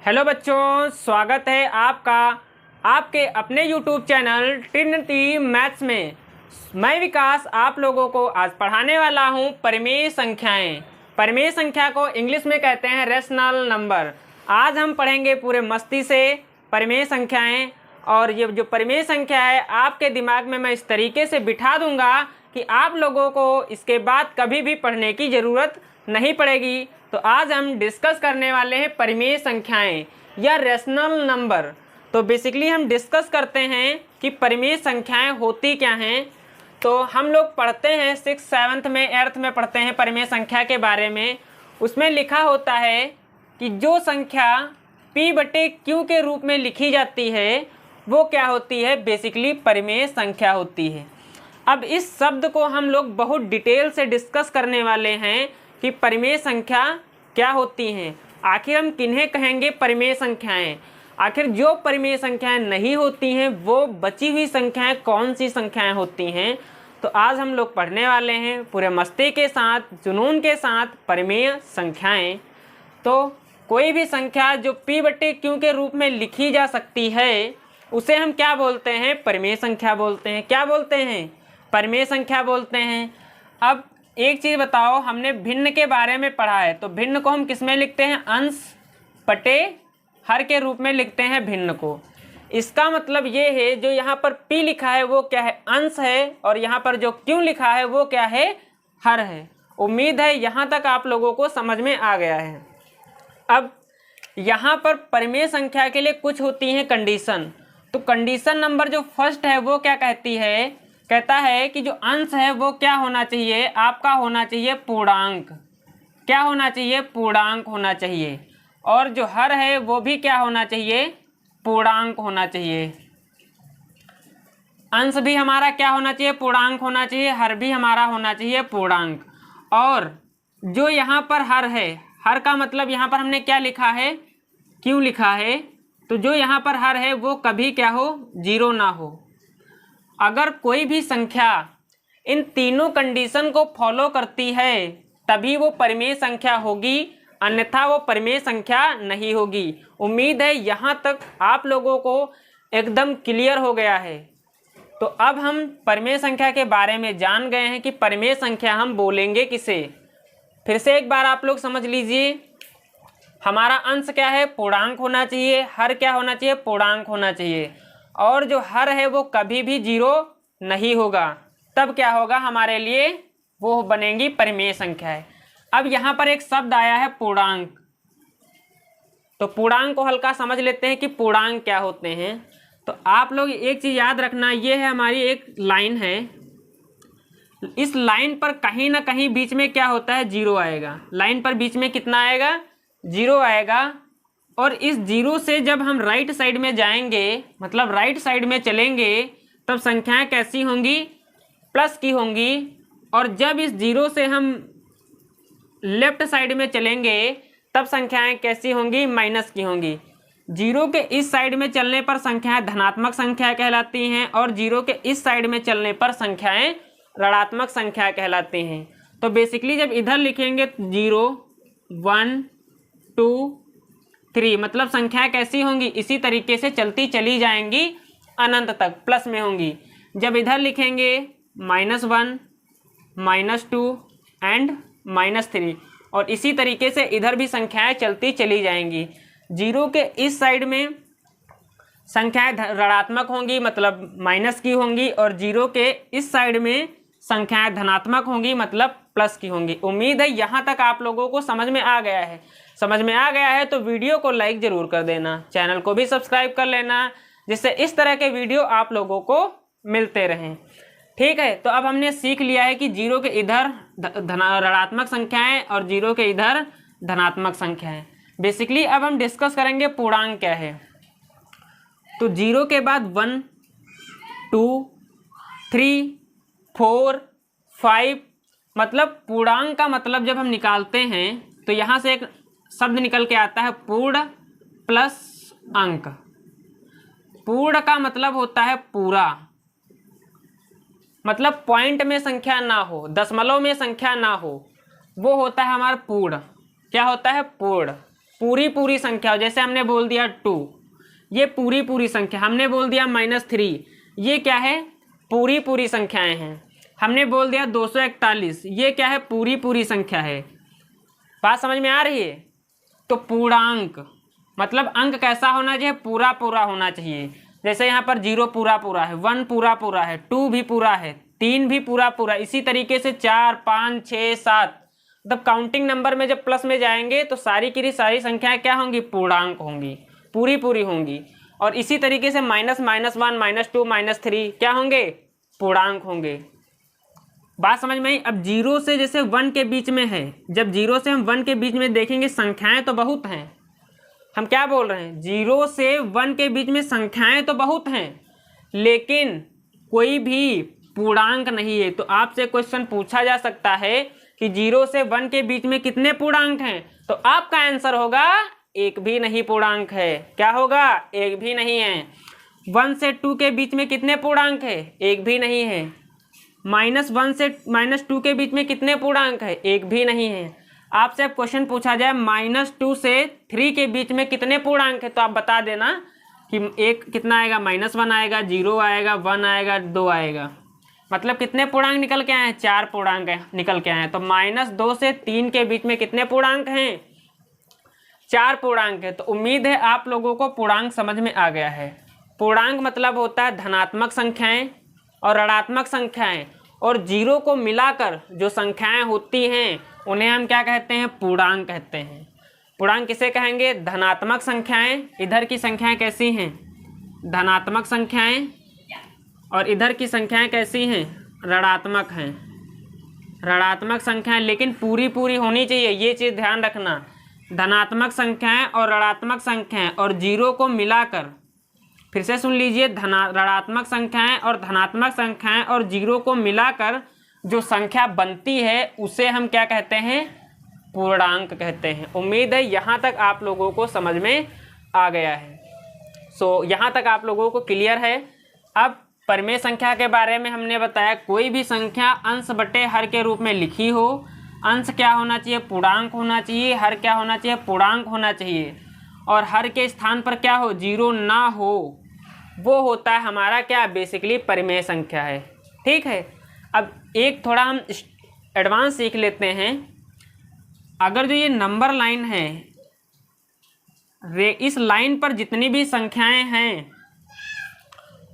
Hello बच्चों, स्वागत है आपका आपके अपने YouTube चैनल ट्रिनिटी मैथ्स में। मैं विकास आप लोगों को आज पढ़ाने वाला हूं परिमेय संख्याएं। परिमेय संख्या को इंग्लिश में कहते हैं रेशनल नंबर। आज हम पढ़ेंगे पूरे मस्ती से परिमेय संख्याएं। और ये जो परिमेय संख्या है आपके दिमाग में मैं इस तरीके से बिठा दूंगा कि आप लोगों को इसके बाद कभी भी पढ़ने की ज़रूरत नहीं पड़ेगी। तो आज हम डिस्कस करने वाले हैं परिमेय संख्याएं या रेशनल नंबर। तो बेसिकली हम डिस्कस करते हैं कि परिमेय संख्याएं होती क्या हैं। तो हम लोग पढ़ते हैं 6th 7th में 8th में पढ़ते हैं परिमेय संख्या के बारे में। उसमें लिखा होता है कि जो संख्या P/Q के रूप में लिखी जाती है वो क्या होती है, बेसिकली परिमेय संख्या होती है। अब इस शब्द को हम लोग बहुत डिटेल से डिस्कस करने वाले हैं कि परिमेय संख्या क्या होती हैं, आखिर हम किन्हें कहेंगे परिमेय संख्याएं, आखिर जो परिमेय संख्याएं नहीं होती हैं वो बची हुई संख्याएं कौन सी संख्याएं होती हैं। तो आज हम लोग पढ़ने वाले हैं पूरे मस्ती के साथ, जुनून के साथ परिमेय संख्याएं। तो कोई भी संख्या जो P/Q के रूप में लिखी जा सकती है उसे हम क्या बोलते हैं, परिमेय संख्या बोलते हैं। क्या बोलते हैं, परिमेय संख्या बोलते हैं। अब एक चीज़ बताओ, हमने भिन्न के बारे में पढ़ा है, तो भिन्न को हम किस में लिखते हैं, अंश बटे हर के रूप में लिखते हैं भिन्न को। इसका मतलब ये है जो यहाँ पर P लिखा है वो क्या है, अंश है, और यहाँ पर जो Q लिखा है वो क्या है, हर है। उम्मीद है यहाँ तक आप लोगों को समझ में आ गया है। अब यहाँ पर परिमेय संख्या के लिए कुछ होती हैं कंडीशन। तो कंडीशन नंबर जो फर्स्ट है वो क्या कहती है, कहता है कि जो अंश है वो क्या होना चाहिए, आपका होना चाहिए पूर्णांक। क्या होना चाहिए, पूर्णांक होना चाहिए। और जो हर है वो भी क्या होना चाहिए, पूर्णांक होना चाहिए। अंश भी हमारा क्या होना चाहिए, पूर्णांक होना चाहिए, हर भी हमारा होना चाहिए पूर्णांक। और जो यहाँ पर हर है, हर का मतलब यहाँ पर हमने क्या लिखा है, क्यों लिखा है, तो जो यहाँ पर हर है वो कभी क्या हो, जीरो ना हो। अगर कोई भी संख्या इन तीनों कंडीशन को फॉलो करती है तभी वो परिमेय संख्या होगी, अन्यथा वो परिमेय संख्या नहीं होगी। उम्मीद है यहाँ तक आप लोगों को एकदम क्लियर हो गया है। तो अब हम परिमेय संख्या के बारे में जान गए हैं कि परिमेय संख्या हम बोलेंगे किसे। फिर से एक बार आप लोग समझ लीजिए, हमारा अंश क्या है, पूर्णांक होना चाहिए, हर क्या होना चाहिए, पूर्णांक होना चाहिए, और जो हर है वो कभी भी जीरो नहीं होगा। तब क्या होगा हमारे लिए, वो बनेंगी परिमेय संख्याएं। अब यहाँ पर एक शब्द आया है पूर्णांक, तो पूर्णांक को हल्का समझ लेते हैं कि पूर्णांक क्या होते हैं। तो आप लोग एक चीज़ याद रखना, ये है हमारी एक लाइन है, इस लाइन पर कहीं ना कहीं बीच में क्या होता है, जीरो आएगा। लाइन पर बीच में कितना आएगा, जीरो आएगा। और इस जीरो से जब हम राइट साइड में जाएंगे, मतलब राइट साइड में चलेंगे, तब संख्याएं कैसी होंगी, प्लस की होंगी। और जब इस जीरो से हम लेफ्ट साइड में चलेंगे तब संख्याएं कैसी होंगी, माइनस की होंगी। जीरो के इस साइड में चलने पर संख्याएं धनात्मक संख्या कहलाती हैं, और जीरो के इस साइड में चलने पर संख्याएं ऋणात्मक संख्या कहलाती हैं। तो बेसिकली जब इधर लिखेंगे 0 1 2 3, मतलब संख्या कैसी होंगी, इसी तरीके से चलती चली जाएंगी अनंत तक, प्लस में होंगी। जब इधर लिखेंगे -1 -2 एंड -3, और इसी तरीके से इधर भी संख्याएं चलती चली जाएंगी। जीरो के इस साइड में संख्याएं ऋणात्मक होंगी, मतलब माइनस की होंगी, और जीरो के इस साइड में संख्याएं धनात्मक होंगी, मतलब प्लस की होंगी। उम्मीद है यहाँ तक आप लोगों को समझ में आ गया है। समझ में आ गया है तो वीडियो को लाइक ज़रूर कर देना, चैनल को भी सब्सक्राइब कर लेना, जिससे इस तरह के वीडियो आप लोगों को मिलते रहें। ठीक है, तो अब हमने सीख लिया है कि जीरो के इधर ऋणात्मक संख्याएं और जीरो के इधर धनात्मक संख्याएं। बेसिकली अब हम डिस्कस करेंगे पूर्णांक क्या है। तो जीरो के बाद 1 2 3 4 5, मतलब पूर्णांक का मतलब जब हम निकालते हैं तो यहाँ से एक शब्द निकल के आता है पूर्ण प्लस अंक। पूर्ण का मतलब होता है पूरा, मतलब पॉइंट में संख्या ना हो, दशमलव में संख्या ना हो, वो होता है हमारा पूर्ण। क्या होता है, पूर्ण। पूरी पूरी संख्या हो, जैसे हमने बोल दिया 2, ये पूरी पूरी संख्या। हमने बोल दिया -3, ये क्या है, पूरी पूरी संख्याएं हैं। हमने बोल दिया 241, ये क्या है, पूरी पूरी संख्या है। बात समझ में आ रही है? तो पूर्णांक मतलब अंक कैसा होना चाहिए, पूरा पूरा होना चाहिए। जैसे यहाँ पर 0 पूरा पूरा है, 1 पूरा पूरा है, 2 भी पूरा है, 3 भी पूरा पूरा। इसी तरीके से 4, 5, 6, 7, मतलब काउंटिंग नंबर में जब प्लस में जाएंगे तो सारी की सारी संख्याएं क्या होंगी, पूर्णांक होंगी, पूरी पूरी होंगी। और इसी तरीके से -, -1, -2, -3 क्या होंगे, पूर्णांक होंगे। बात समझ में आई? अब 0 से जैसे 1 के बीच में है, जब 0 से हम 1 के बीच में देखेंगे संख्याएं तो बहुत हैं। हम क्या बोल रहे हैं, 0 से 1 के बीच में संख्याएं तो बहुत हैं, लेकिन कोई भी पूर्णांक नहीं है। तो आपसे क्वेश्चन पूछा जा सकता है कि 0 से 1 के बीच में कितने पूर्णांक हैं, तो आपका आंसर होगा एक भी नहीं पूर्णांक है। क्या होगा, एक भी नहीं है। 1 से 2 के बीच में कितने पूर्णांक है, एक भी नहीं है। -1 से -2 के बीच में कितने पूर्णांक है, एक भी नहीं है। आपसे अब क्वेश्चन पूछा जाए -2 से 3 के बीच में कितने पूर्णांक है, तो आप बता देना कि एक कितना आएगा, -1 आएगा, 0 आएगा, 1 आएगा, 2 आएगा। मतलब कितने पूर्णांक निकल के आए हैं, 4 पूर्णांक निकल के आए हैं। तो -2 से 3 के बीच में कितने पूर्णांक हैं, 4 पूर्णांक है। तो उम्मीद है आप लोगों को पूर्णांक समझ में आ गया है। पूर्णांक मतलब होता है धनात्मक संख्याएं और ऋणात्मक संख्याएं, और 0 को मिलाकर जो संख्याएं होती हैं उन्हें हम क्या कहते हैं, पूर्णांक कहते हैं। पूर्णांक किसे कहेंगे, धनात्मक संख्याएं। इधर की संख्याएं कैसी हैं, धनात्मक संख्याएं, और इधर की संख्याएं कैसी हैं, ऋणात्मक हैं। ऋणात्मक संख्याएं लेकिन पूरी पूरी होनी चाहिए, ये चीज़ ध्यान रखना। धनात्मक संख्याएं और ऋणात्मक संख्याएं और 0 को मिलाकर, फिर से सुन लीजिए, ऋणात्मक संख्याएं और धनात्मक संख्याएं और 0 को मिलाकर जो संख्या बनती है उसे हम क्या कहते हैं, पूर्णांक कहते हैं। उम्मीद है यहाँ तक आप लोगों को समझ में आ गया है। यहाँ तक आप लोगों को क्लियर है। अब परिमेय संख्या के बारे में हमने बताया, कोई भी संख्या अंश बटे हर के रूप में लिखी हो, अंश क्या होना चाहिए, पूर्णांक होना चाहिए, हर क्या होना चाहिए, पूर्णांक होना चाहिए, और हर के स्थान पर क्या हो, 0 ना हो, वो होता है हमारा क्या, बेसिकली परिमेय संख्या है। ठीक है। अब एक थोड़ा हम एडवांस सीख लेते हैं। अगर जो ये नंबर लाइन है, इस लाइन पर जितनी भी संख्याएं हैं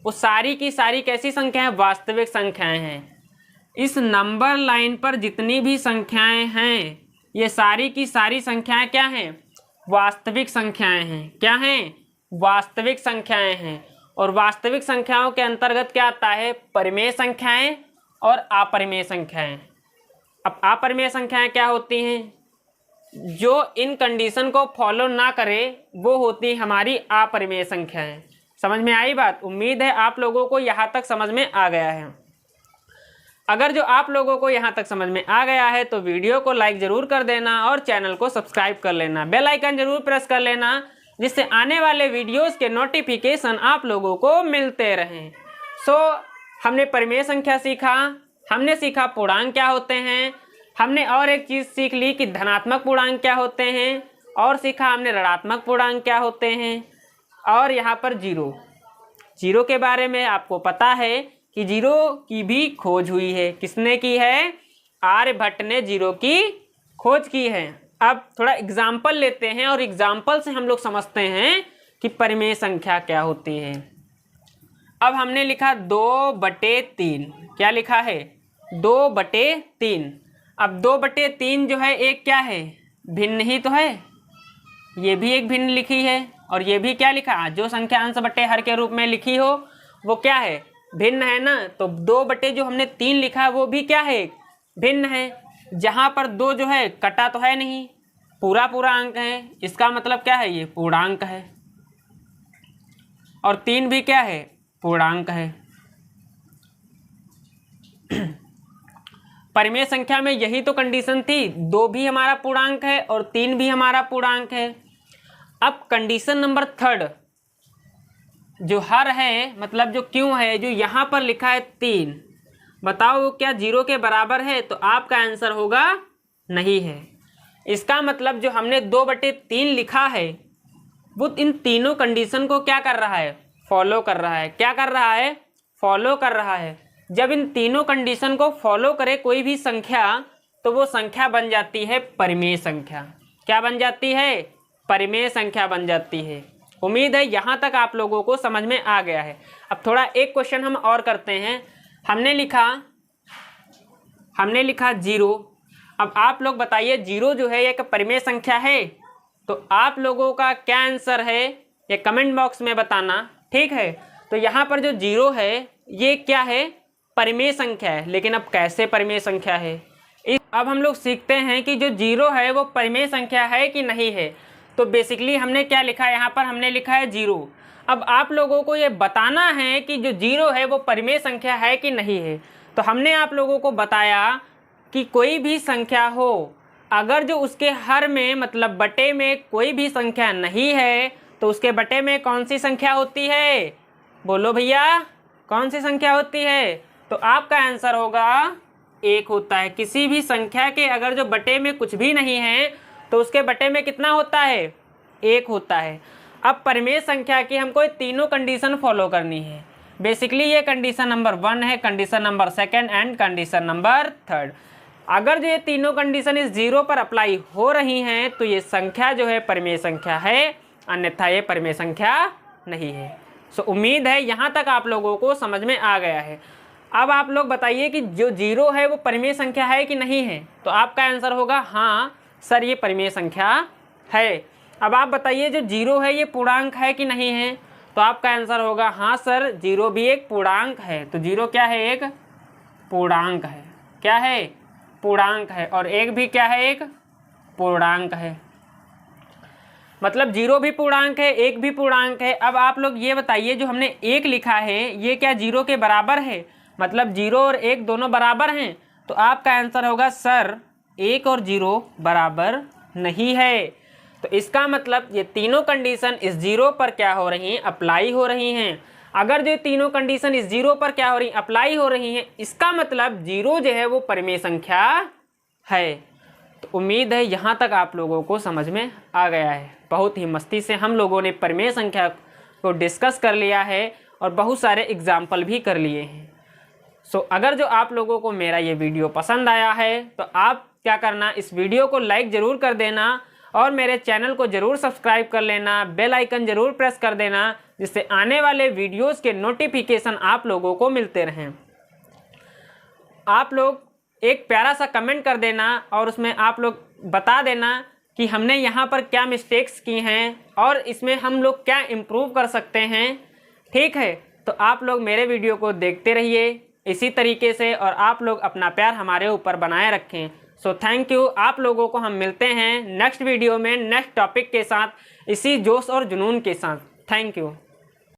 वो सारी की सारी कैसी संख्याएं, वास्तविक संख्याएं हैं। इस नंबर लाइन पर जितनी भी संख्याएं हैं ये सारी की सारी संख्याएं क्या हैं, वास्तविक संख्याएं हैं। क्या हैं, वास्तविक संख्याएं हैं। और वास्तविक संख्याओं के अंतर्गत क्या आता है, परिमेय संख्याएं और अपरिमेय संख्याएं। अब अपरिमेय संख्याएं क्या होती हैं, जो इन कंडीशन को फॉलो ना करे वो होती हमारी अपरिमेय संख्याएं। समझ में आई बात? उम्मीद है आप लोगों को यहाँ तक समझ में आ गया है। अगर जो आप लोगों को यहाँ तक समझ में आ गया है तो वीडियो को लाइक ज़रूर कर देना और चैनल को सब्सक्राइब कर लेना, बेल आइकन ज़रूर प्रेस कर लेना, जिससे आने वाले वीडियोस के नोटिफिकेशन आप लोगों को मिलते रहें। हमने परिमेय संख्या सीखा, हमने सीखा पूर्णांक क्या होते हैं, हमने और एक चीज़ सीख ली कि धनात्मक पूर्णांक क्या होते हैं, और सीखा हमने ऋणात्मक पूर्णांक क्या होते हैं। और यहाँ पर जीरो के बारे में आपको पता है कि 0 की भी खोज हुई है। किसने की है, आर्यभट्ट ने 0 की खोज की है। अब थोड़ा एग्जाम्पल लेते हैं और एग्जाम्पल से हम लोग समझते हैं कि परिमेय संख्या क्या होती है। अब हमने लिखा 2/3, क्या लिखा है, 2/3। अब 2/3 जो है एक क्या है, भिन्न ही तो है, ये भी एक भिन्न लिखी है, और ये भी क्या लिखा, जो संख्या अंश बटे हर के रूप में लिखी हो वो क्या है, भिन्न है ना। तो 2 जो हमने 3 लिखा वो भी क्या है, भिन्न है। जहाँ पर 2 जो है कटा तो है नहीं, पूरा पूरा अंक है, इसका मतलब क्या है, ये पूर्णांक है। और 3 भी क्या है, पूर्णांक है। परिमेय संख्या में यही तो कंडीशन थी, 2 भी हमारा पूर्णांक है और 3 भी हमारा पूर्णांक है। अब कंडीशन नंबर 3, जो हर है मतलब जो क्यों है, जो यहाँ पर लिखा है 3, बताओ वो क्या 0 के बराबर है, तो आपका आंसर होगा नहीं है। इसका मतलब जो हमने 2/3 लिखा है वो इन तीनों कंडीशन को क्या कर रहा है, फॉलो कर रहा है। क्या कर रहा है, फॉलो कर रहा है। जब इन तीनों कंडीशन को फॉलो करे कोई भी संख्या तो वो संख्या बन जाती है परिमेय संख्या। क्या बन जाती है, परिमेय संख्या बन जाती है। उम्मीद है यहाँ तक आप लोगों को समझ में आ गया है। अब थोड़ा एक क्वेश्चन हम और करते हैं। हमने लिखा 0। अब आप लोग बताइए 0 जो है एक परिमेय संख्या है? तो आप लोगों का क्या आंसर है ये कमेंट बॉक्स में बताना, ठीक है। तो यहाँ पर जो 0 है ये क्या है, परिमेय संख्या है। लेकिन अब कैसे परिमेय संख्या है, अब हम लोग सीखते हैं कि जो 0 है वो परिमेय संख्या है कि नहीं है। तो बेसिकली हमने क्या लिखा है, यहाँ पर हमने लिखा है 0। अब आप लोगों को ये बताना है कि जो 0 है वो परिमेय संख्या है कि नहीं है। तो हमने आप लोगों को बताया कि कोई भी संख्या हो, अगर जो उसके हर में मतलब बटे में कोई भी संख्या नहीं है तो उसके बटे में कौन सी संख्या होती है, बोलो भैया, कौन सी संख्या होती है? तो आपका आंसर होगा 1 होता है। किसी भी संख्या के अगर जो बटे में कुछ भी नहीं है तो उसके बटे में कितना होता है, 1 होता है। अब परिमेय संख्या की हमको ये तीनों कंडीशन फॉलो करनी है। बेसिकली ये कंडीशन नंबर 1 है, condition number 2 and condition number 3। अगर जो ये तीनों कंडीशन इस 0 पर अप्लाई हो रही हैं तो ये संख्या जो है परिमेय संख्या है, अन्यथा ये परिमेय संख्या नहीं है। सो उम्मीद है यहाँ तक आप लोगों को समझ में आ गया है। अब आप लोग बताइए कि जो 0 है वो परिमेय संख्या है कि नहीं है? तो आपका आंसर होगा हाँ सर ये परिमेय संख्या है। अब आप बताइए जो 0 है ये पूर्णांक है कि नहीं है? तो आपका आंसर होगा हाँ सर 0 भी एक पूर्णांक है। तो 0 क्या है, एक पूर्णांक है। क्या है, पूर्णांक है। और 1 भी क्या है, एक पूर्णांक है। मतलब 0 भी पूर्णांक है, 1 भी पूर्णांक है। अब आप लोग ये बताइए जो हमने 1 लिखा है ये क्या 0 के बराबर है? मतलब 0 और 1 दोनों बराबर हैं। तो आपका आंसर होगा सर 1 और 0 बराबर नहीं है। तो इसका मतलब ये तीनों कंडीशन इस 0 पर क्या हो रही हैं, अप्लाई हो रही हैं। अगर जो तीनों कंडीशन इस 0 पर क्या हो रही, अप्लाई हो रही हैं, इसका मतलब 0 जो है वो परिमेय संख्या है। तो उम्मीद है यहाँ तक आप लोगों को समझ में आ गया है। बहुत ही मस्ती से हम लोगों ने परिमेय संख्या को डिस्कस कर लिया है और बहुत सारे एग्जाम्पल भी कर लिए हैं। सो अगर जो आप लोगों को मेरा ये वीडियो पसंद आया है तो आप क्या करना, इस वीडियो को लाइक ज़रूर कर देना और मेरे चैनल को ज़रूर सब्सक्राइब कर लेना, बेल आइकन ज़रूर प्रेस कर देना, जिससे आने वाले वीडियोस के नोटिफिकेशन आप लोगों को मिलते रहें। आप लोग एक प्यारा सा कमेंट कर देना और उसमें आप लोग बता देना कि हमने यहाँ पर क्या मिस्टेक्स की हैं और इसमें हम लोग क्या इम्प्रूव कर सकते हैं, ठीक है। तो आप लोग मेरे वीडियो को देखते रहिए इसी तरीके से और आप लोग अपना प्यार हमारे ऊपर बनाए रखें। So thank you. आप लोगों को हम मिलते हैं नेक्स्ट वीडियो में नेक्स्ट टॉपिक के साथ, इसी जोश और जुनून के साथ। Thank you.